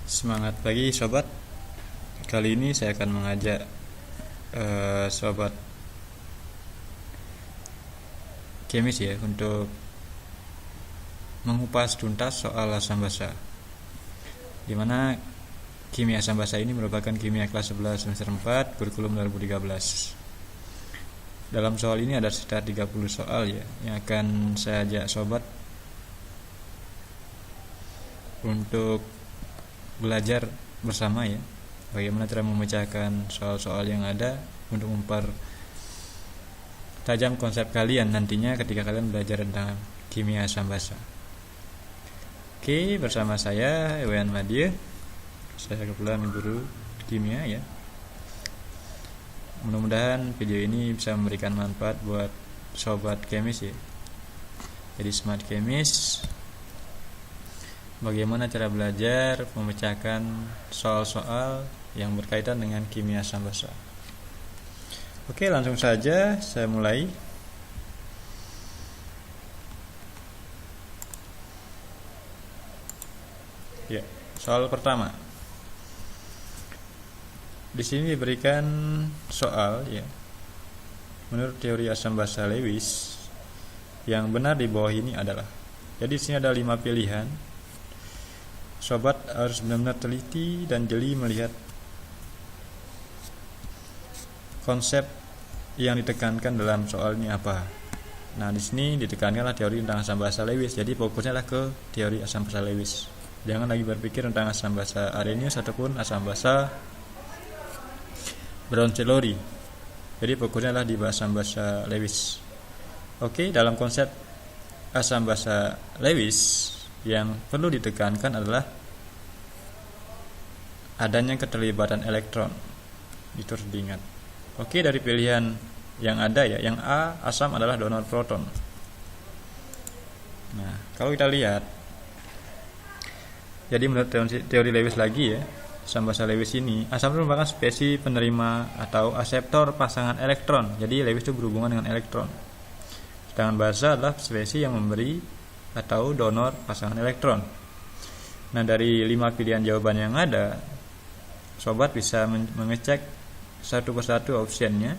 Semangat pagi sobat. Kali ini saya akan mengajak sobat kemis ya untuk mengupas tuntas soal asam basa. Dimana kimia asam basa ini merupakan kimia kelas 11 semester 4 kurikulum 2013. Dalam soal ini ada sekitar 30 soal ya yang akan saya ajak sobat untuk belajar bersama ya, bagaimana cara memecahkan soal-soal yang ada untuk mempertajam konsep kalian nantinya ketika kalian belajar tentang kimia asam basa. Oke, bersama saya Ewan Madia. Saya kebetulan guru kimia ya. Mudah-mudahan video ini bisa memberikan manfaat buat sobat kemis ya. Jadi smart kemis, bagaimana cara belajar memecahkan soal-soal yang berkaitan dengan kimia asam basa. Oke, langsung saja saya mulai. Ya, soal pertama. Di sini diberikan soal ya. Menurut teori asam basa Lewis, yang benar di bawah ini adalah. Jadi di sini ada 5 pilihan. Sobat harus benar-benar teliti dan jeli melihat konsep yang ditekankan dalam soal ini apa. Nah, di sini ditekankanlah teori tentang asam basa Lewis. Jadi fokusnya lah ke teori asam basa Lewis. Jangan lagi berpikir tentang asam basa Arrhenius ataupun asam basa Brown-Chloride. Jadi fokusnya lah di asam basa Lewis. Oke, dalam konsep asam basa Lewis yang perlu ditekankan adalah adanya keterlibatan elektron. Itu harus diingat. Oke, dari pilihan yang ada ya, yang A, asam adalah donor proton. Nah, kalau kita lihat, jadi menurut teori Lewis lagi ya, asam basa Lewis ini, asam itu merupakan spesies penerima atau aseptor pasangan elektron. Jadi Lewis itu berhubungan dengan elektron. Sedangkan basa adalah spesies yang memberi atau donor pasangan elektron. Nah, dari 5 pilihan jawaban yang ada, sobat bisa mengecek satu persatu optionnya.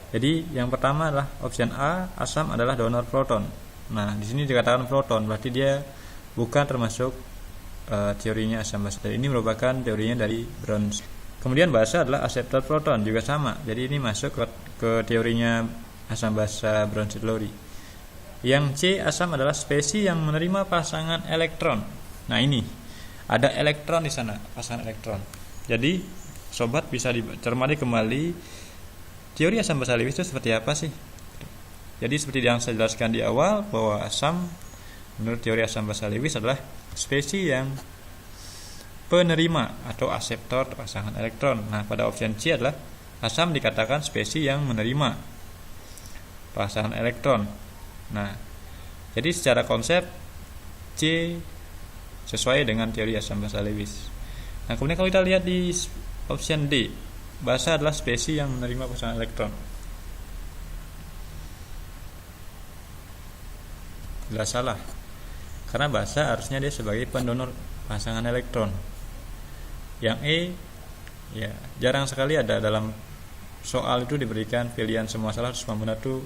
Jadi yang pertama adalah option A, asam adalah donor proton. Nah, di sini dikatakan proton, berarti dia bukan termasuk teorinya asam basa. Ini merupakan teorinya dari Brown. Kemudian basa adalah aseptor proton, juga sama. Jadi ini masuk ke teorinya asam basa Brown-Chloride. Yang C, asam adalah spesies yang menerima pasangan elektron. Nah, ini ada elektron di sana, pasangan elektron. Jadi sobat bisa dicermati kembali teori asam basa Lewis itu seperti apa sih. Jadi seperti yang saya jelaskan di awal, bahwa asam menurut teori asam basa Lewis adalah spesies yang penerima atau aseptor pasangan elektron. Nah, pada opsi C adalah asam dikatakan spesies yang menerima pasangan elektron. Nah, jadi secara konsep C sesuai dengan teori asam basa Lewis. Nah, kemudian kalau kita lihat di option D, basa adalah spesies yang menerima pasangan elektron. Jelas salah, karena basa harusnya dia sebagai pendonor pasangan elektron. Yang E, ya jarang sekali ada dalam soal itu diberikan pilihan semua salah terus benar itu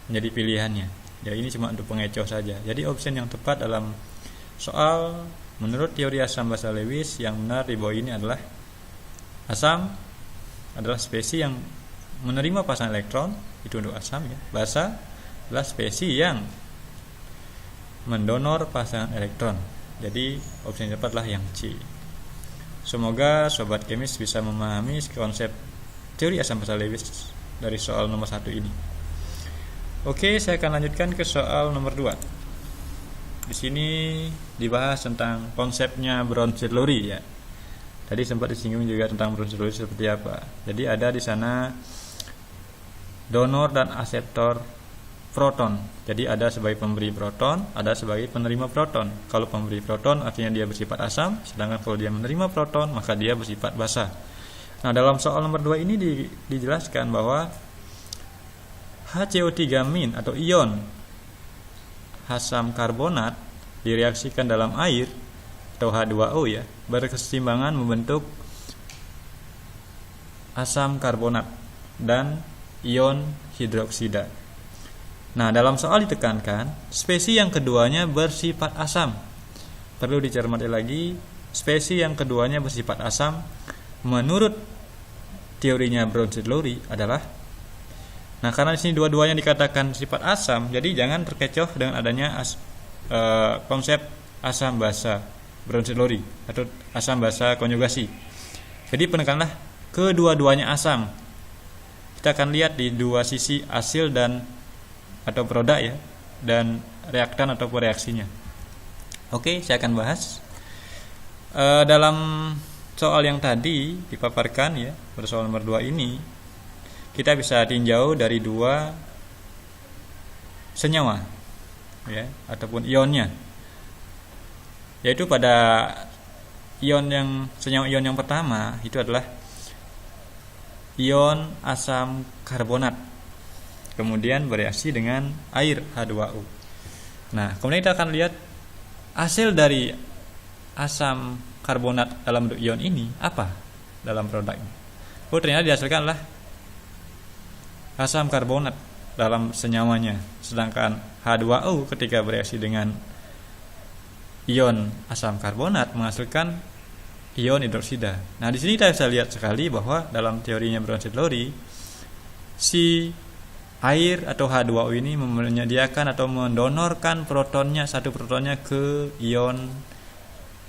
menjadi pilihannya. Ya, ini cuma untuk pengecoh saja. Jadi option yang tepat dalam soal menurut teori asam basa Lewis yang benar di bawah ini adalah asam adalah spesies yang menerima pasangan elektron, itu untuk asam ya. Basa adalah spesies yang mendonor pasangan elektron. Jadi opsi yang tepat adalah yang C. Semoga sobat kemis bisa memahami konsep teori asam basa Lewis dari soal nomor 1 ini. Oke, saya akan lanjutkan ke soal nomor 2. Di sini dibahas tentang konsepnya Brown-Chloride ya. Tadi sempat disinggung juga tentang Brown-Chloride seperti apa. Jadi ada di sana donor dan aseptor proton. Jadi ada sebagai pemberi proton, ada sebagai penerima proton. Kalau pemberi proton artinya dia bersifat asam, sedangkan kalau dia menerima proton maka dia bersifat basa. Nah, dalam soal nomor 2 ini dijelaskan bahwa HCO3- atau ion asam karbonat direaksikan dalam air atau H2O ya, berkeseimbangan membentuk asam karbonat dan ion hidroksida. Nah, dalam soal ditekankan spesies yang keduanya bersifat asam. Perlu dicermati lagi, spesies yang keduanya bersifat asam menurut teorinya Brownstedt-Lowry adalah, nah karena di sini dua-duanya dikatakan sifat asam, jadi jangan terkecoh dengan adanya konsep asam basa Brownstedt-Lowry atau asam basa konjugasi. Jadi penekanlah kedua-duanya asam. Kita akan lihat di dua sisi asil dan atau produk ya, dan reaktan atau reaksinya. Oke, saya akan bahas dalam soal yang tadi dipaparkan ya, pada soal nomor 2 ini kita bisa tinjau dari dua senyawa ya, ataupun ionnya. Yaitu pada senyawa ion yang pertama itu adalah ion asam karbonat, kemudian bereaksi dengan air H2O. Nah, kemudian kita akan lihat hasil dari asam karbonat dalam bentuk ion ini apa dalam produk ini. Oh, ternyata dihasilkanlah asam karbonat dalam senyawanya, sedangkan H2O ketika bereaksi dengan ion asam karbonat menghasilkan ion hidroksida. Nah, di sini kita bisa lihat sekali bahwa dalam teorinya Brownstedt-Lowry, si air atau H2O ini menyediakan atau mendonorkan satu protonnya ke ion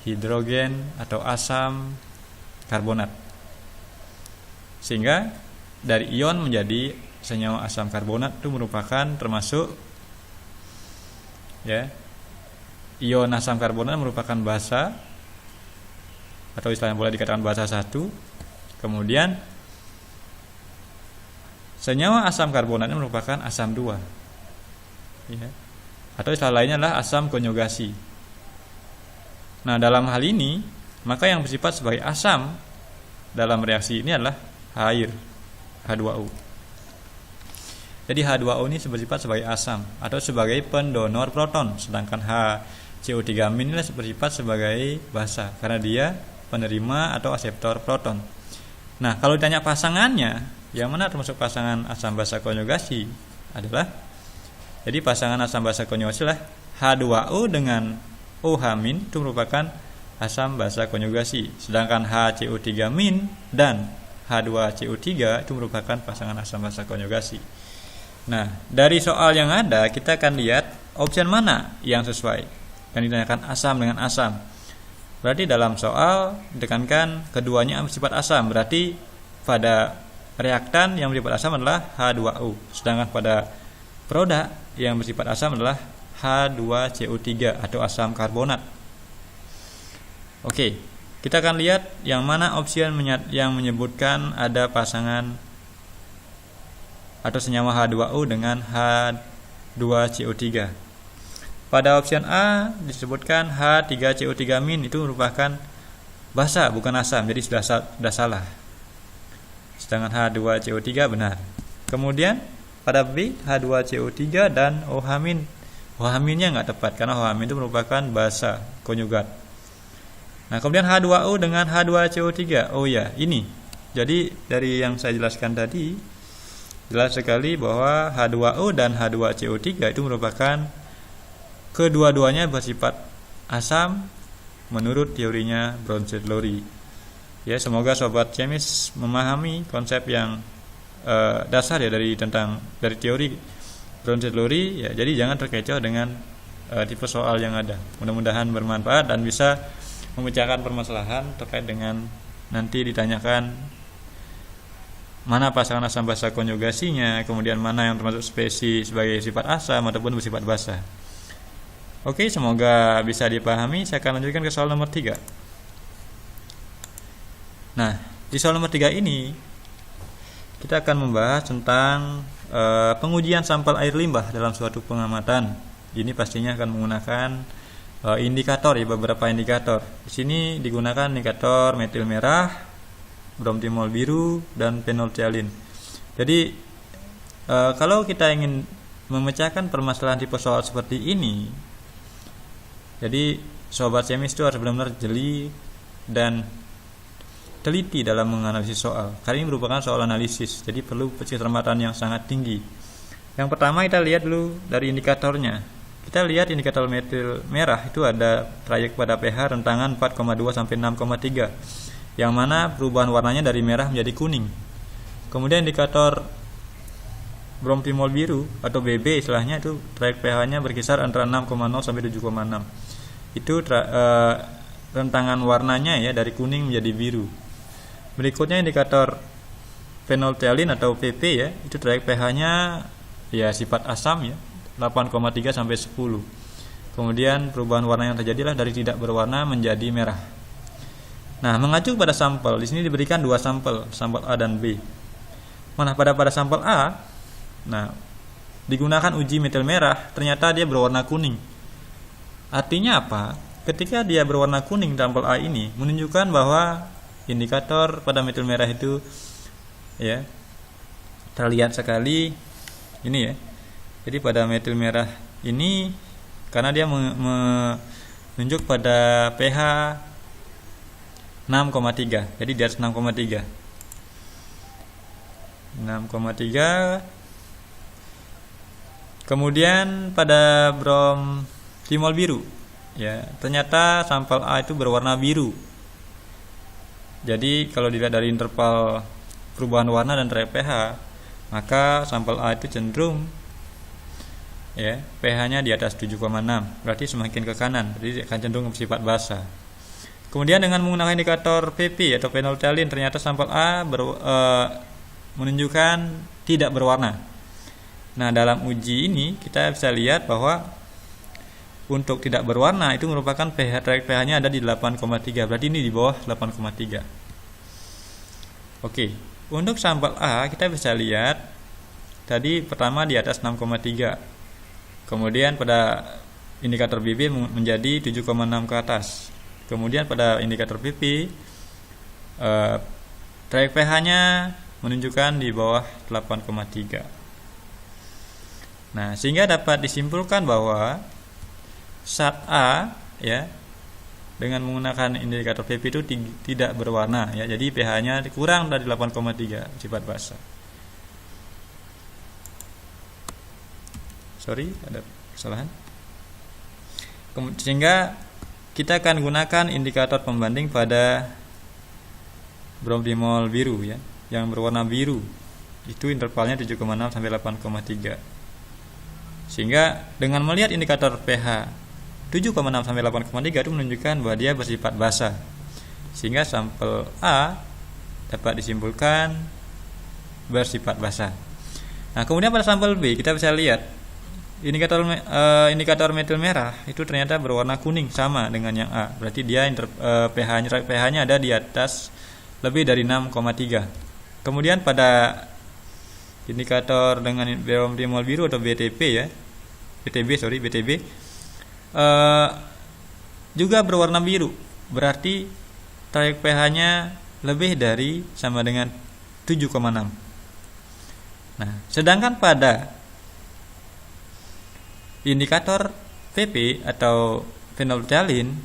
hidrogen atau asam karbonat, sehingga dari ion menjadi senyawa asam karbonat itu merupakan termasuk ya, ion asam karbonat merupakan basa atau istilahnya boleh dikatakan basa 1. Kemudian senyawa asam karbonatnya merupakan asam 2 ya, atau istilah lainnya adalah asam konjugasi. Nah, dalam hal ini maka yang bersifat sebagai asam dalam reaksi ini adalah air H2O. Jadi H2O ini bersifat sebagai asam atau sebagai pendonor proton, sedangkan HCO3- ini bersifat sebagai basa karena dia penerima atau aseptor proton. Nah, kalau ditanya pasangannya, yang mana termasuk pasangan asam basa konjugasi adalah, jadi pasangan asam basa konjugasi adalah H2O dengan OH- itu merupakan asam basa konjugasi, sedangkan HCO3- dan H2CO3 itu merupakan pasangan asam basa konjugasi. Nah, dari soal yang ada kita akan lihat opsi mana yang sesuai. Dan ditanyakan asam dengan asam. Berarti dalam soal ditekankan keduanya bersifat asam, berarti pada reaktan yang bersifat asam adalah H2O, sedangkan pada produk yang bersifat asam adalah H2CO3 atau asam karbonat. Oke, kita akan lihat yang mana opsi yang menyebutkan ada pasangan atau senyawa H2O dengan H2CO3. Pada opsi A disebutkan H3CO3- itu merupakan basa bukan asam, jadi sudah salah. Sedangkan H2CO3 benar. Kemudian pada B H2CO3 dan OH-. OH-nya enggak tepat karena OH- itu merupakan basa konjugat. Nah, kemudian H2O dengan H2CO3. Oh ya, ini. Jadi dari yang saya jelaskan tadi jelas sekali bahwa H2O dan H2CO3 itu merupakan kedua-duanya bersifat asam menurut teorinya Brownstedt-Lowry. Ya, semoga sobat Chemis memahami konsep yang dasar ya dari teori Brownstedt-Lowry ya. Jadi jangan terkecoh dengan tipe soal yang ada. Mudah-mudahan bermanfaat dan bisa memecahkan permasalahan terkait dengan nanti ditanyakan mana pasangan asam basa konjugasinya, kemudian mana yang termasuk spesies sebagai sifat asam ataupun bersifat basa. Oke, semoga bisa dipahami. Saya akan lanjutkan ke soal nomor 3. Nah, di soal nomor 3 ini kita akan membahas tentang pengujian sampel air limbah dalam suatu pengamatan. Ini pastinya akan menggunakan indikator ya, beberapa indikator. Di sini digunakan indikator metil merah, bromtimol biru, dan fenoltialin. Jadi kalau kita ingin memecahkan permasalahan tipe soal seperti ini, jadi sobat semis itu harus benar-benar jeli dan teliti dalam menganalisis soal. Karena ini merupakan soal analisis, jadi perlu kecermatan yang sangat tinggi. Yang pertama kita lihat dulu dari indikatornya. Kita lihat indikator metil merah itu ada trayek pada pH rentangan 4,2 sampai 6,3, yang mana perubahan warnanya dari merah menjadi kuning. Kemudian indikator bromtimol biru atau BB istilahnya itu trayek pH-nya berkisar antara 6,0 sampai 7,6. Itu rentangan warnanya ya dari kuning menjadi biru. Berikutnya indikator phenolphthalein atau PP ya, itu trayek pH-nya ya sifat asam ya, 8,3 sampai 10. Kemudian perubahan warna yang terjadilah dari tidak berwarna menjadi merah. Nah, mengacu pada sampel, di sini diberikan dua sampel A dan B. Mana pada sampel A, nah digunakan uji metil merah, ternyata dia berwarna kuning. Artinya apa? Ketika dia berwarna kuning sampel A ini menunjukkan bahwa indikator pada metil merah itu ya terlihat sekali ini ya. Jadi pada metil merah ini karena dia menunjuk pada pH 6,3. Jadi di atas 6,3. 6,3. Kemudian pada bromtimol biru ya, ternyata sampel A itu berwarna biru. Jadi kalau dilihat dari interval perubahan warna dan trayek pH, maka sampel A itu cenderung ya pH-nya di atas 7,6, berarti semakin ke kanan, jadi akan cenderung bersifat basah. Kemudian dengan menggunakan indikator PP atau phenolphthalein, ternyata sampel A menunjukkan tidak berwarna. Nah, dalam uji ini kita bisa lihat bahwa untuk tidak berwarna itu merupakan pH-nya ada di 8,3, berarti ini di bawah 8,3. Oke, untuk sampel A kita bisa lihat tadi pertama di atas 6,3. Kemudian pada indikator BB menjadi 7,6 ke atas. Kemudian pada indikator PP trayek pH-nya menunjukkan di bawah 8,3. Nah, sehingga dapat disimpulkan bahwa zat A ya dengan menggunakan indikator PP itu tidak berwarna ya. Jadi pH-nya kurang dari 8,3, sifat basah. Sorry, ada kesalahan. Sehingga kita akan gunakan indikator pembanding pada bromtimol biru ya, yang berwarna biru. Itu intervalnya 7,6 sampai 8,3. Sehingga dengan melihat indikator pH 7,6 sampai 8,3 itu menunjukkan bahwa dia bersifat basah. Sehingga sampel A dapat disimpulkan bersifat basah. Nah, kemudian pada sampel B kita bisa lihat indikator metil merah itu ternyata berwarna kuning sama dengan yang A. Berarti dia pH-nya ada di atas lebih dari 6,3. Kemudian pada indikator dengan bromtimol biru atau BTB juga berwarna biru. Berarti trayek pH-nya lebih dari sama dengan 7,6. Nah, sedangkan pada indikator PP atau phenolphthalein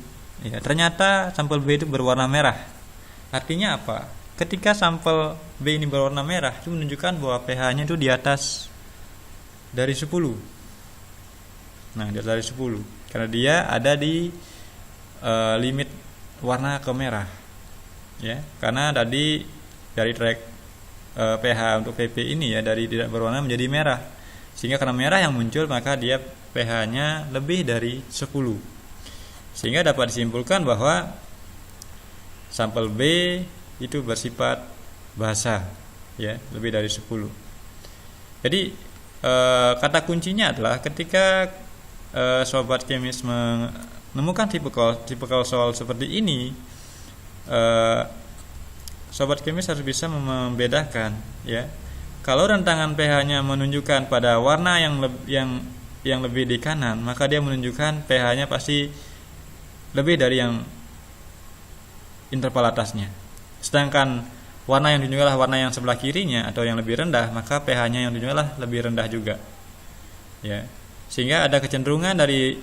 ya, ternyata sampel B itu berwarna merah. Artinya apa? Ketika sampel B ini berwarna merah, itu menunjukkan bahwa pH-nya itu di atas dari 10. Nah, di atas dari 10 karena dia ada di limit warna ke merah. Ya, karena tadi dari trayek pH untuk PP ini ya dari tidak berwarna menjadi merah. Sehingga karena merah yang muncul maka dia pH-nya lebih dari 10. Sehingga dapat disimpulkan bahwa sampel B itu bersifat basah ya, lebih dari 10. Jadi kata kuncinya adalah ketika sobat kemis menemukan tipikal soal seperti ini, sobat kemis harus bisa membedakan ya. Kalau rentangan pH-nya menunjukkan pada warna yang lebih di kanan, maka dia menunjukkan pH-nya pasti lebih dari yang interval atasnya. Sedangkan warna yang ditunjukkan adalah warna yang sebelah kirinya atau yang lebih rendah, maka pH-nya yang ditunjukkan adalah lebih rendah juga. Ya. Sehingga ada kecenderungan dari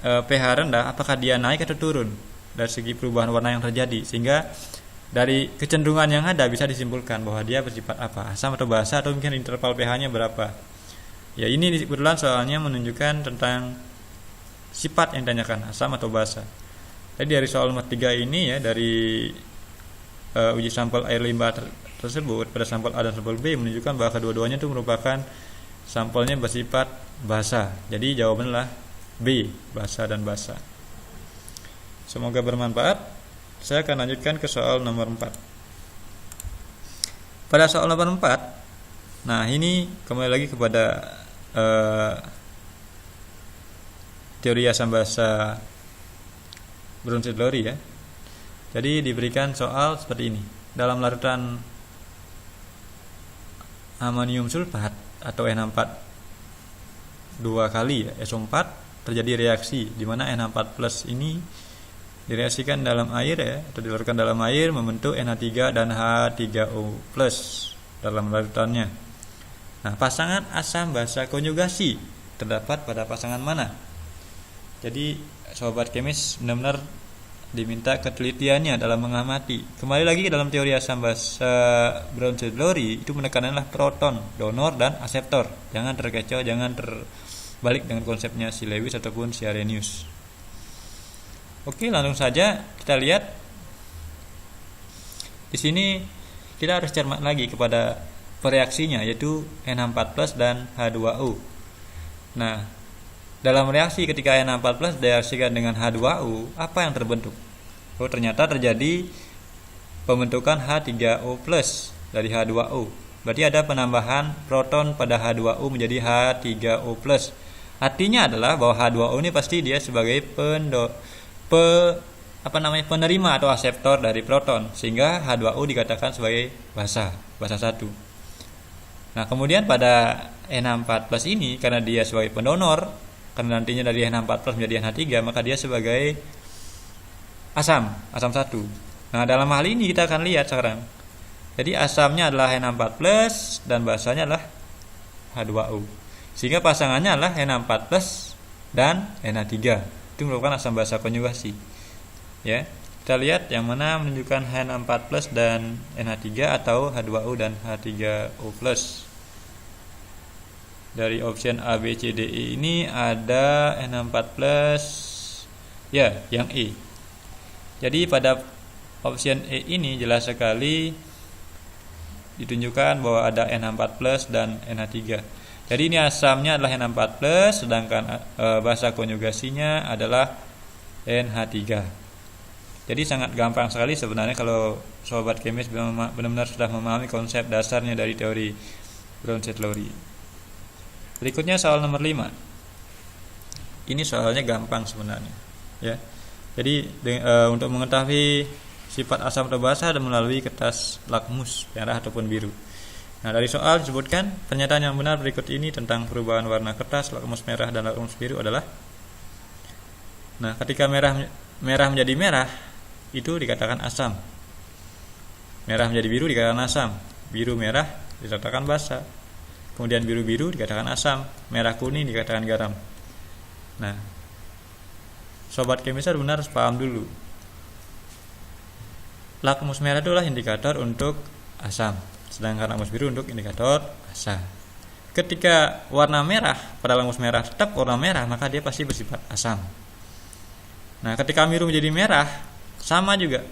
pH rendah, apakah dia naik atau turun dari segi perubahan warna yang terjadi, sehingga dari kecenderungan yang ada bisa disimpulkan bahwa dia bersifat apa, asam atau basa, atau mungkin interval pH-nya berapa. Ya, ini kebetulan soalnya menunjukkan tentang sifat yang ditanyakan, asam atau basa. Jadi dari soal nomor 3 ini ya, dari uji sampel air limbah tersebut pada sampel A dan sampel B menunjukkan bahwa kedua-duanya itu merupakan sampelnya bersifat basa. Jadi jawabannya adalah B, basa dan basa. Semoga bermanfaat. Saya akan lanjutkan ke soal nomor 4. Pada soal nomor 4, nah ini kembali lagi kepada teori asam basa Brown-Sedlorey ya. Jadi diberikan soal seperti ini. Dalam larutan amonium sulfat atau NH4 2 kali ya, SO4, terjadi reaksi di mana NH4+ ini direaksikan dalam air ya, atau dilarutkan dalam air membentuk NH3 dan H3O+ dalam larutannya. Nah, pasangan asam basa konjugasi terdapat pada pasangan mana? Jadi sobat kemis benar-benar diminta ketelitiannya dalam mengamati. Kembali lagi ke dalam teori asam basa Brown-Sedlorey, itu penekananlah proton, donor dan aseptor. Jangan terkecoh, jangan terbalik dengan konsepnya si Lewis ataupun si Arrhenius. Oke, langsung saja kita lihat. Di sini kita harus cermat lagi kepada pereaksinya, yaitu NH4+ dan H2O. Nah, dalam reaksi ketika NH4+ direaksikan dengan H2O, apa yang terbentuk? Oh, ternyata terjadi pembentukan H3O+ dari H2O. Berarti ada penambahan proton pada H2O menjadi H3O+. Artinya adalah bahwa H2O ini pasti dia sebagai penerima atau aseptor dari proton, sehingga H2O dikatakan sebagai basa 1. Nah, kemudian pada NH4+ ini karena dia sebagai pendonor, karena nantinya dari NH4+ menjadi NH3, maka dia sebagai asam 1. Nah, dalam hal ini kita akan lihat sekarang. Jadi asamnya adalah NH4+ dan basanya adalah H2O. Sehingga pasangannya adalah NH4+ dan NH3. Itu merupakan asam basa konjugasi. Ya, kita lihat yang mana menunjukkan NH4+ dan NH3 atau H2O dan H3O+. Dari option A, B, C, D, E ini ada NH4+, ya, yang E. Jadi pada option E ini jelas sekali ditunjukkan bahwa ada NH4+ dan NH3. Jadi ini asamnya adalah NH4+, sedangkan basa konjugasinya adalah NH3. Jadi sangat gampang sekali sebenarnya kalau sobat kemis benar-benar sudah memahami konsep dasarnya dari teori Brown-Sedlorey. Berikutnya soal nomor 5. Ini soalnya gampang sebenarnya, ya. Jadi untuk mengetahui sifat asam atau basa dan melalui kertas lakmus merah ataupun biru. Nah, dari soal disebutkan pernyataan yang benar berikut ini tentang perubahan warna kertas lakmus merah dan lakmus biru adalah, nah, ketika merah menjadi merah itu dikatakan asam, merah menjadi biru dikatakan asam, biru merah dikatakan basa, kemudian biru dikatakan asam, merah kuning dikatakan garam. Nah, sobat kemisar benar harus paham dulu, lakmus merah itulah indikator untuk asam, sedangkan lakmus biru untuk indikator basa. Ketika warna merah pada lakmus merah tetap warna merah, maka dia pasti bersifat asam. Nah, ketika biru menjadi merah sama juga,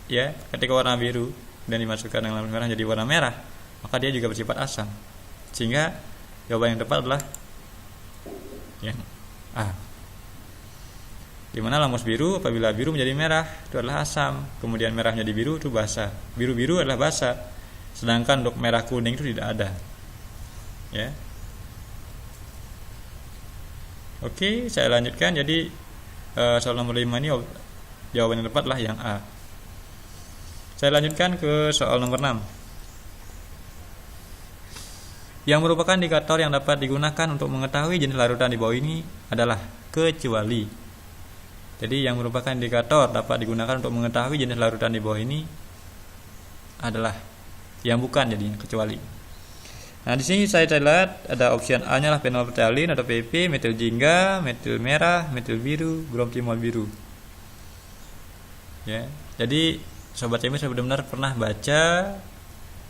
ya. Ketika warna biru dan dimasukkan dengan lakmus merah jadi warna merah, maka dia juga bersifat asam. Sehingga jawaban yang tepat adalah yang A. Di mana lakmus biru apabila biru menjadi merah itu adalah asam, kemudian merah menjadi biru itu basa. Biru adalah basa. Sedangkan untuk merah kuning itu tidak ada. Ya. Oke, saya lanjutkan. Jadi soal nomor 5 ini jawaban yang tepat lah yang A. Saya lanjutkan ke soal nomor 6. Yang merupakan indikator yang dapat digunakan untuk mengetahui jenis larutan di bawah ini adalah kecuali. Jadi yang merupakan indikator dapat digunakan untuk mengetahui jenis larutan di bawah ini adalah yang bukan, jadinya kecuali. Nah, di sini saya lihat ada option A-nya lah phenolphthalein atau PP, metil jingga, metil merah, metil biru, bromtimol biru. Ya. Jadi sobat chemist benar-benar pernah baca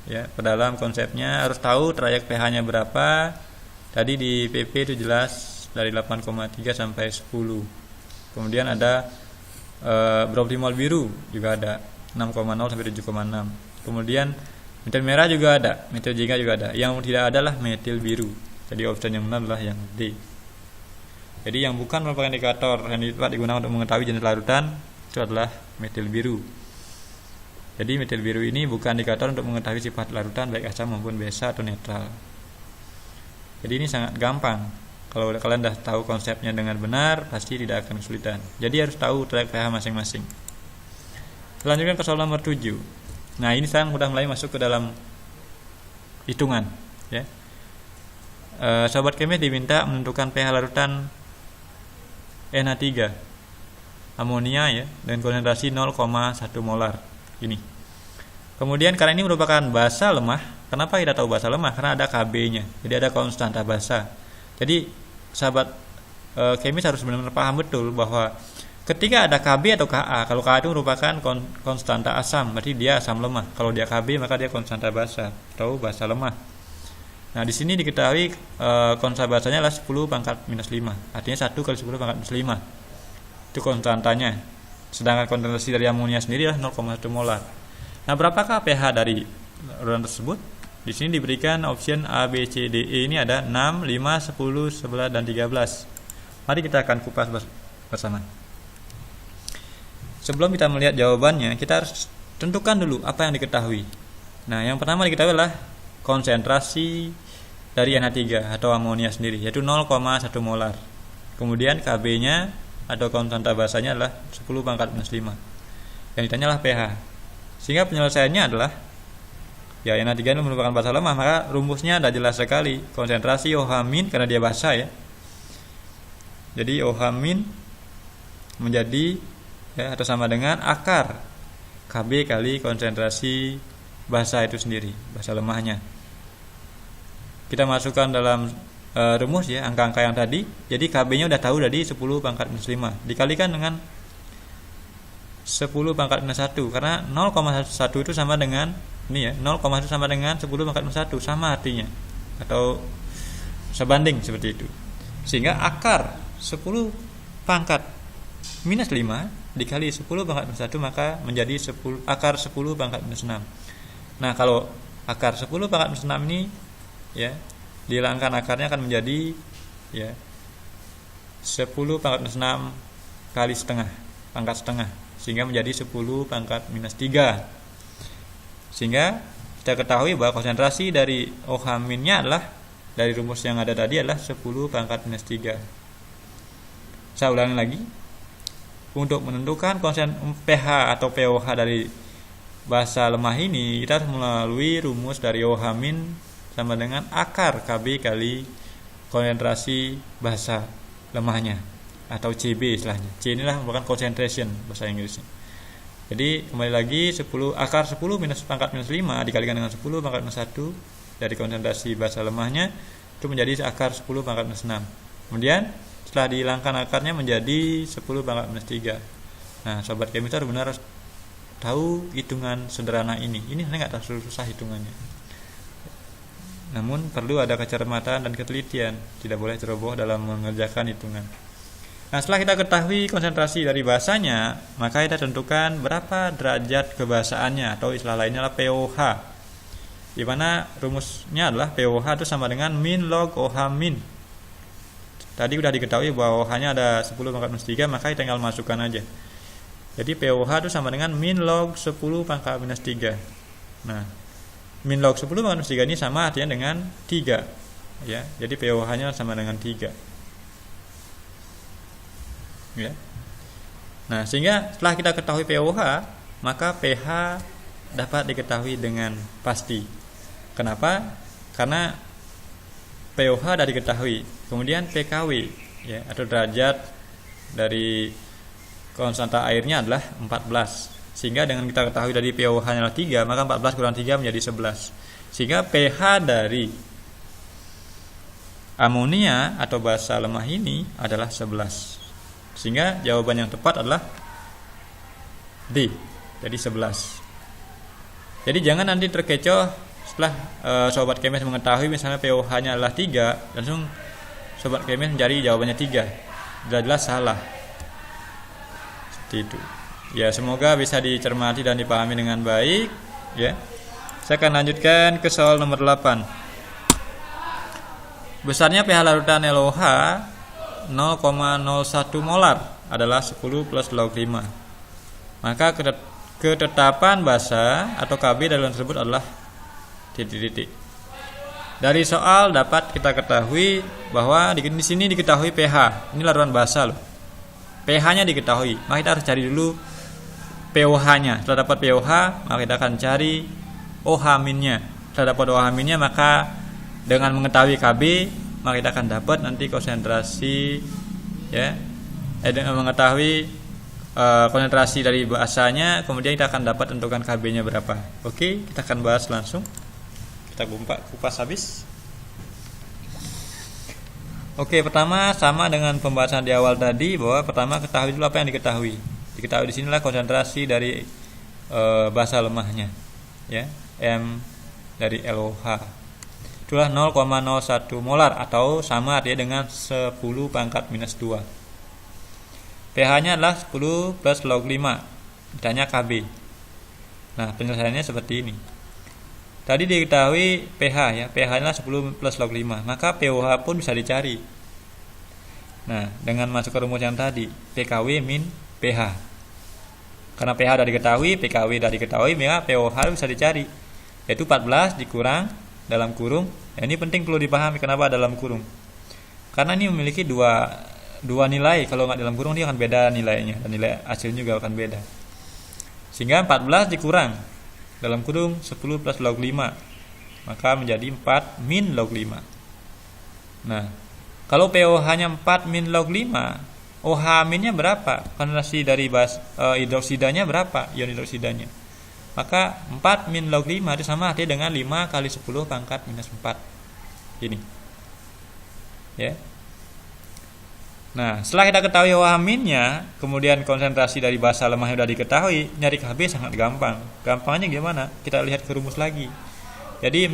ya, ke dalam konsepnya, harus tahu trayek pH-nya berapa. Tadi di PP itu jelas dari 8,3 sampai 10. Kemudian ada bromtimol biru juga ada 6,0 sampai 7,6. Kemudian metil merah juga ada, metil jingga juga ada. Yang tidak ada lah metil biru. Jadi opsi yang benar adalah yang D. Jadi yang bukan merupakan indikator yang dapat digunakan untuk mengetahui jenis larutan itu adalah metil biru. Jadi metil biru ini bukan indikator untuk mengetahui sifat larutan baik asam maupun basa atau netral. Jadi ini sangat gampang. Kalau kalian sudah tahu konsepnya dengan benar, pasti tidak akan kesulitan. Jadi harus tahu trayek pH masing-masing. Selanjutnya ke soal nomor 7. Nah, ini sekarang sudah mulai masuk ke dalam hitungan ya. Sobat chemist diminta menentukan pH larutan NH3 amonia ya dengan konsentrasi 0,1 molar ini. Kemudian karena ini merupakan basa lemah, kenapa kita tahu basa lemah? Karena ada Kb-nya. Jadi ada konstanta basa. Jadi sahabat chemist harus benar-benar paham betul bahwa ketika ada Kb atau Ka, kalau Ka itu merupakan konstanta asam, berarti dia asam lemah. Kalau dia Kb maka dia konstanta basa atau basa lemah. Nah, di sini diketahui konstanta basanya adalah 10 pangkat minus 5. Artinya 1 kali 10 pangkat minus 5. Itu konstantanya. Sedangkan konsentrasi dari amonia sendiri adalah 0,1 molar. Nah, berapakah pH dari larutan tersebut? Di sini diberikan option A, B, C, D, E. Ini ada 6, 5, 10, 11 dan 13. Mari kita akan kupas bersama. Sebelum kita melihat jawabannya, kita harus tentukan dulu apa yang diketahui. Nah, yang pertama diketahui adalah konsentrasi dari NH3 atau amonia sendiri, yaitu 0,1 molar. Kemudian Kb-nya atau konstanta basanya adalah 10 pangkat minus 5. Yang ditanya adalah pH. Sehingga penyelesaiannya adalah ya, NH3 itu merupakan basa lemah, maka rumusnya sudah jelas sekali. Konsentrasi OH- karena dia basa ya. Jadi OH- menjadi ya, atau sama dengan akar Kb kali konsentrasi basa itu sendiri, basa lemahnya. Kita masukkan dalam rumus ya, angka-angka yang tadi. Jadi Kb-nya udah tahu tadi 10 pangkat minus 5 dikalikan dengan 10 pangkat minus 1, karena 0,1 itu sama dengan ini ya, 0,1 sama dengan 10 pangkat minus 1, sama artinya atau sebanding seperti itu. Sehingga akar 10 pangkat minus 5 dikali 10 pangkat minus 1 maka menjadi akar 10 pangkat minus 6. Nah, kalau akar 10 pangkat minus 6 ini ya, dihilangkan akarnya akan menjadi ya 10 pangkat minus 6 kali setengah, pangkat setengah, sehingga menjadi 10 pangkat minus 3. Sehingga kita ketahui bahwa konsentrasi dari OH-nya adalah dari rumus yang ada tadi adalah 10 pangkat minus 3. Saya ulangi lagi. Untuk menentukan pH atau pOH dari basa lemah ini, kita harus melalui rumus dari OH- sama dengan akar Kb kali konsentrasi basa lemahnya atau CB istilahnya. C inilah merupakan concentration bahasa Inggrisnya. Jadi kembali lagi 10 akar 10 minus pangkat minus 5 dikalikan dengan 10 pangkat minus 1 dari konsentrasi basa lemahnya itu menjadi akar 10 pangkat minus 6. Kemudian setelah dihilangkan akarnya menjadi 10 pangkat minus 3. Nah, sobat chemist benar harus tahu hitungan sederhana ini. Ini sebenarnya nggak terlalu susah hitungannya. Namun perlu ada kecermatan dan ketelitian, tidak boleh ceroboh dalam mengerjakan hitungan. Nah, setelah kita ketahui konsentrasi dari basanya, maka kita tentukan berapa derajat kebasaannya atau istilah lainnya adalah pOH. Di mana rumusnya adalah pOH itu sama dengan min log OH-. Tadi sudah diketahui bahwa OH-nya ada 10 pangkat minus 3, maka kita tinggal masukkan aja. Jadi pOH itu sama dengan min log 10 pangkat minus 3. Nah, min log 10 pangkat minus 3 ini sama artinya dengan 3. Ya, jadi pOH-nya sama dengan 3. Ya. Nah, sehingga setelah kita ketahui pOH, maka pH dapat diketahui dengan pasti. Kenapa? Karena pOH sudah diketahui. Kemudian pKw ya, atau derajat dari konstanta airnya adalah 14. Sehingga dengan kita ketahui dari pOH-nya adalah 3, maka 14 kurang 3 menjadi 11. Sehingga pH dari amonia atau basa lemah ini adalah 11. Sehingga jawaban yang tepat adalah D. Jadi 11. Jadi jangan nanti terkecoh setelah sobat kemis mengetahui misalnya pOH-nya adalah 3, langsung sobat kemis mencari jawabannya 3. Jelas salah. Seperti itu. Ya, semoga bisa dicermati dan dipahami dengan baik, ya. Saya akan lanjutkan ke soal nomor 8. Besarnya pH larutan LOH 0,01 molar adalah 10 plus log 5. Maka ketetapan basa atau KB dari larutan tersebut adalah titik-titik. Dari soal dapat kita ketahui bahwa di sini diketahui pH. Ini larutan basa loh. pH-nya diketahui. Maka kita harus cari dulu pOH-nya. Setelah dapat pOH, maka kita akan cari OH-nya. Setelah dapat OH-nya, maka dengan mengetahui KB, maka kita akan dapat nanti konsentrasi, ya. Dengan mengetahui konsentrasi dari basanya, kemudian kita akan dapat tentukan KB-nya berapa. Oke, kita akan bahas langsung. Kita kupas habis. Oke, pertama sama dengan pembahasan di awal tadi, bahwa pertama ketahui dulu apa yang diketahui. Diketahui di sinilah konsentrasi dari basa lemahnya, ya, M dari LOH. Itulah 0,01 molar atau sama artinya dengan 10 pangkat minus 2. pH-nya adalah 10 plus log 5. Ditanya KB. Nah, penyelesaiannya seperti ini. Tadi diketahui pH, ya, pH-nya 10 plus log 5. Maka pOH pun bisa dicari. Nah, dengan masuk ke rumus yang tadi, PKW min pH. Karena pH sudah diketahui, PKW sudah diketahui, maka pOH bisa dicari. Yaitu 14 dikurang dalam kurung. Ya, ini penting perlu dipahami kenapa dalam kurung. Karena ini memiliki dua nilai. Kalau nggak dalam kurung dia akan beda nilainya, dan nilai hasilnya juga akan beda. Sehingga 14 dikurang dalam kurung 10 plus log 5, maka menjadi 4 min log 5. Nah, kalau pOH-nya 4 min log 5, OH-nya berapa? Konsentrasi dari hidroksidanya berapa? Ion hidroksidanya. Maka 4 min log 5 itu sama artinya dengan 5 kali 10 pangkat minus 4. Ini, ya. Nah, setelah kita ketahui OH-nya, kemudian konsentrasi dari basa lemahnya sudah diketahui, nyari KB sangat gampang. Gampangnya gimana? Kita lihat ke rumus lagi. Jadi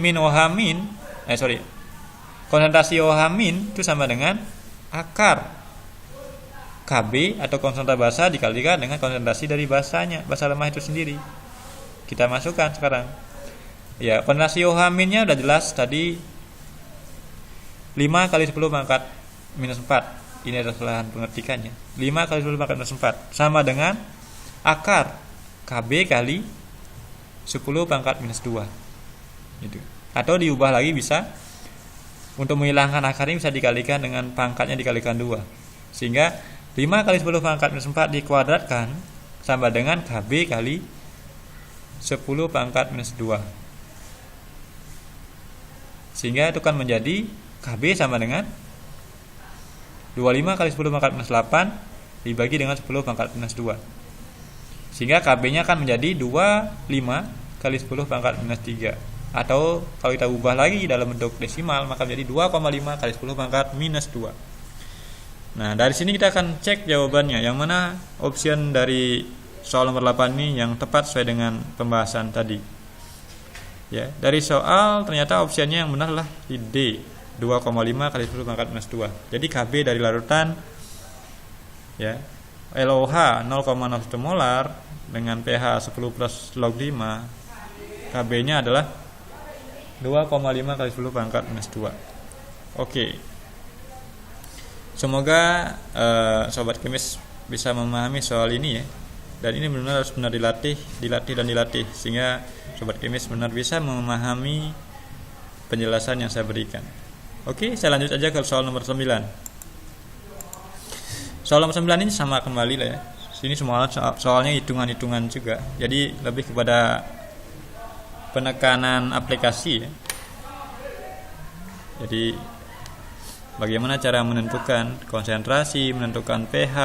konsentrasi OH- itu sama dengan akar KB atau konsentrasi basa dikalikan dengan konsentrasi dari basanya, basa lemah itu sendiri. Kita masukkan sekarang. Ya, konsentrasi OH-nya udah jelas tadi 5 kali 10 pangkat minus 4. Ini adalah kesalahan pengertikannya. 5 kali 10 pangkat minus 4 sama dengan akar KB kali 10 pangkat minus 2. Gitu. Atau diubah lagi bisa, untuk menghilangkan akar ini bisa dikalikan dengan pangkatnya dikalikan 2. Sehingga 5 kali 10 pangkat minus 4 dikuadratkan sama dengan KB kali 10 pangkat minus 2. Sehingga itu kan menjadi KB sama dengan 25 kali 10 pangkat minus 8 dibagi dengan 10 pangkat minus 2. Sehingga KB-nya akan menjadi 25 kali 10 pangkat minus 3. Atau kalau kita ubah lagi dalam bentuk desimal, maka menjadi 2,5 kali 10 pangkat minus 2. Nah, dari sini kita akan cek jawabannya. Yang mana option dari soal nomor 8 ini yang tepat sesuai dengan pembahasan tadi. Ya, dari soal ternyata opsinya yang benar adalah D, 2,5 kali 10 pangkat minus 2. Jadi KB dari larutan, ya, LOH 0,01 molar dengan pH 10 plus log 5, KB-nya adalah 2,5 kali 10 pangkat minus 2. Oke. Semoga sobat kemis bisa memahami soal ini, ya. Dan ini benar-benar harus benar dilatih sehingga sobat kemis benar bisa memahami penjelasan yang saya berikan. Oke, saya lanjut aja ke soal nomor 9. Soal nomor 9 ini sama kembali lah, ya. Sini semua soalnya hitungan-hitungan juga. Jadi lebih kepada penekanan aplikasi, ya. Jadi bagaimana cara menentukan konsentrasi, menentukan pH,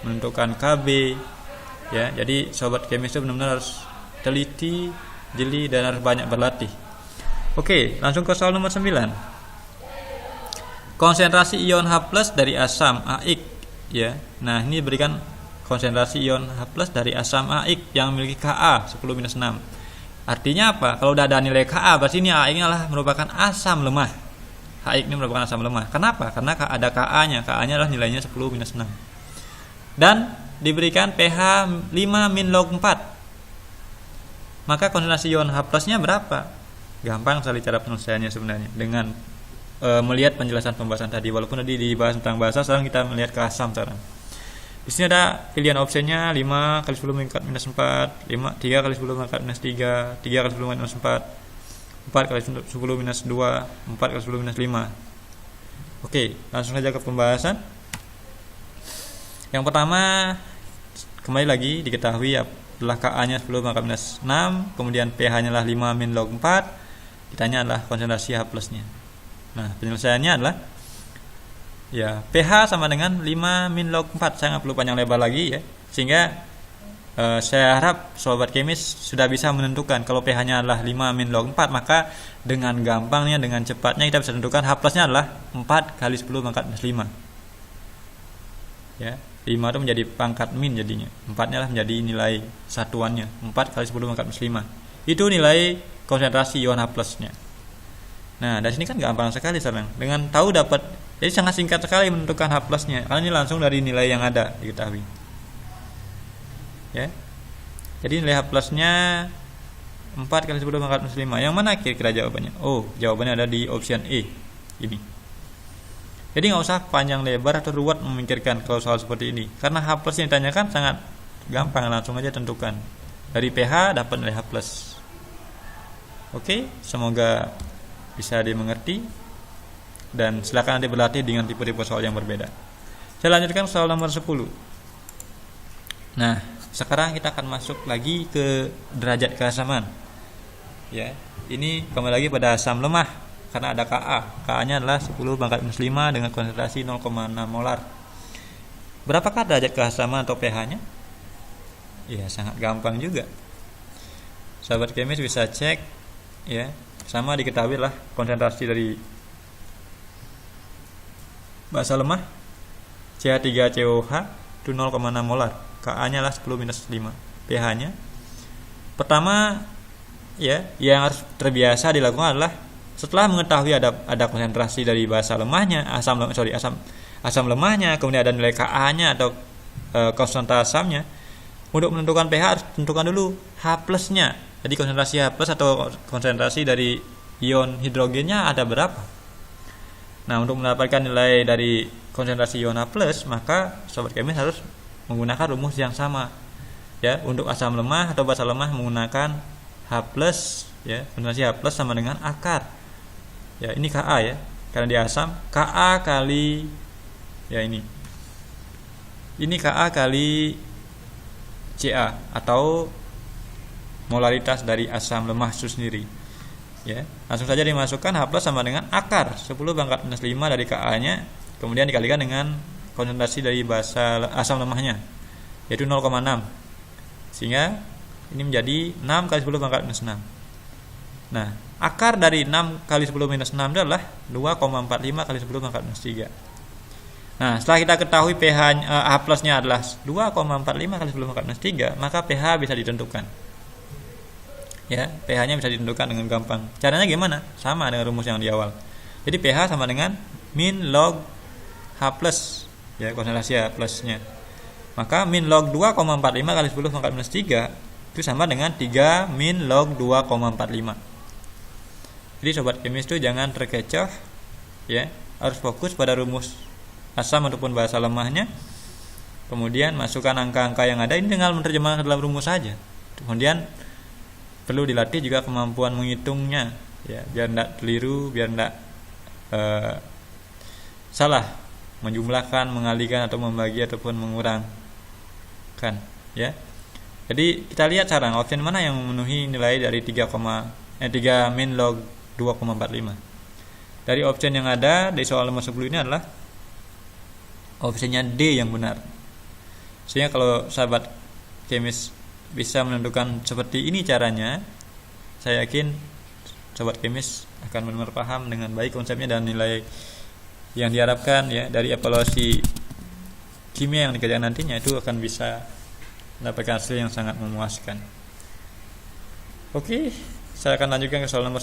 menentukan KB, ya. Jadi sobat kemis itu benar-benar harus teliti, jeli, dan harus banyak berlatih. Oke, langsung ke soal nomor 9. konsentrasi ion H+ dari asam AX ya. Nah, ini diberikan konsentrasi ion H+ dari asam AX yang memiliki Ka 10-6. Artinya apa? Kalau udah ada nilai Ka, berarti ini AX ini adalah merupakan asam lemah. HX ini merupakan asam lemah. Kenapa? Karena ada Ka-nya. Ka-nya adalah nilainya 10-6. Dan diberikan pH 5-log 4. Maka konsentrasi ion H+-nya berapa? Gampang sekali cara penyelesaiannya sebenarnya dengan melihat penjelasan pembahasan tadi. Walaupun tadi dibahas tentang basa, sekarang kita melihat ke asam sekarang. Di sini ada pilihan opsinya 5 kali 10⁻⁴, 3 kali 10⁻⁻3, 3 kali 10⁻⁴, 4 kali 10⁻², 4 kali 10⁻⁵. Oke, langsung saja ke pembahasan. Yang pertama, kembali lagi diketahui adalah Ka-nya 10⁻⁻6, kemudian pH-nya adalah 5-log 4. Ditanya adalah konsentrasi H+-nya. Nah, penyelesaiannya adalah ya pH sama dengan 5-log 4. Saya nggak perlu panjang lebar lagi ya, sehingga saya harap sobat kemis sudah bisa menentukan kalau pH-nya adalah 5-log 4, maka dengan gampangnya, dengan cepatnya kita bisa tentukan H+-nya adalah 4 kali 10⁻⁵. Ya, 5 itu menjadi pangkat min jadinya. 4-nya adalah menjadi nilai satuannya, 4 kali 10⁻⁵. Itu nilai konsentrasi ion H+-nya. Nah, dari sini kan gampang sekali sekarang. Dengan tahu dapat, jadi sangat singkat sekali menentukan H+-nya karena ini langsung dari nilai yang ada diketahui. Ya. Jadi nilai H+-nya 4 kali 10⁻⁵. Yang mana kira-kira jawabannya? Oh, jawabannya ada di option E. Ini. Jadi nggak usah panjang lebar atau ruwet memikirkan kalau soal seperti ini. Karena H+ yang ditanyakan sangat gampang, langsung aja tentukan. Dari pH dapat nilai H+. Oke, semoga bisa dimengerti dan silakan nanti berlatih dengan tipe-tipe soal yang berbeda. Saya lanjutkan soal nomor 10. Nah, sekarang kita akan masuk lagi ke derajat keasaman. Ya, ini kembali lagi pada asam lemah karena ada Ka. Ka-nya adalah 10⁻⁵ dengan konsentrasi 0,6 molar. Berapakah derajat keasaman atau pH-nya? Ya, sangat gampang juga. Sahabat kemis bisa cek ya. Sama diketahui lah konsentrasi dari basa lemah CH3COH itu 0,6 molar. Ka-nya lah 10-5. pH-nya pertama ya, yang harus terbiasa dilakukan adalah setelah mengetahui ada konsentrasi dari basa lemahnya, asam lemahnya, kemudian ada nilai Ka-nya atau konstanta asamnya. Untuk menentukan pH harus tentukan dulu H+-nya. Jadi konsentrasi H+ atau konsentrasi dari ion hidrogennya ada berapa? Nah, untuk mendapatkan nilai dari konsentrasi ion H+, maka sobat kemis harus menggunakan rumus yang sama. Ya, untuk asam lemah atau basa lemah menggunakan H+, ya, konsentrasi H+ sama dengan akar. Ya, ini Ka ya. Karena dia asam, Ka kali ya ini. Ini Ka kali Ca atau molaritas dari asam lemah itu sendiri. Ya, langsung saja dimasukkan H+ sama dengan akar 10⁻⁵ dari Ka-nya, kemudian dikalikan dengan konsentrasi dari asam lemahnya yaitu 0,6. Sehingga ini menjadi 6 kali 10⁻⁶. Nah, akar dari 6 kali 10⁻⁶ adalah 2,45 kali 10⁻⁵. Nah, setelah kita ketahui pH H+-nya adalah 2,45 kali 10⁻⁵, maka pH bisa ditentukan. Ya, pH-nya bisa ditentukan dengan gampang. Caranya gimana? Sama dengan rumus yang di awal. Jadi pH sama dengan min log H+, ya, konsentrasi H+-nya. Maka min log 2,45 kali 10⁻⁵ itu sama dengan 3 min log 2,45. Jadi sobat kemis itu jangan terkecoh, ya, harus fokus pada rumus asam ataupun basa lemahnya. Kemudian masukkan angka-angka yang ada, ini tinggal menerjemahkan dalam rumus saja. Kemudian perlu dilatih juga kemampuan menghitungnya, ya, biar tidak keliru, biar tidak salah menjumlahkan, mengalikan atau membagi ataupun mengurangkan, ya. Jadi kita lihat sekarang opsi mana yang memenuhi nilai dari 3 min log 2,45. Dari opsi yang ada di soal nomor 10 ini adalah opsinya D yang benar. Sehingga kalau sahabat kemis bisa menentukan seperti ini caranya, saya yakin sobat kemis akan benar-benar paham dengan baik konsepnya dan nilai yang diharapkan ya dari evaluasi kimia yang dikerjakan nantinya itu akan bisa mendapatkan hasil yang sangat memuaskan. Oke, saya akan lanjutkan ke soal nomor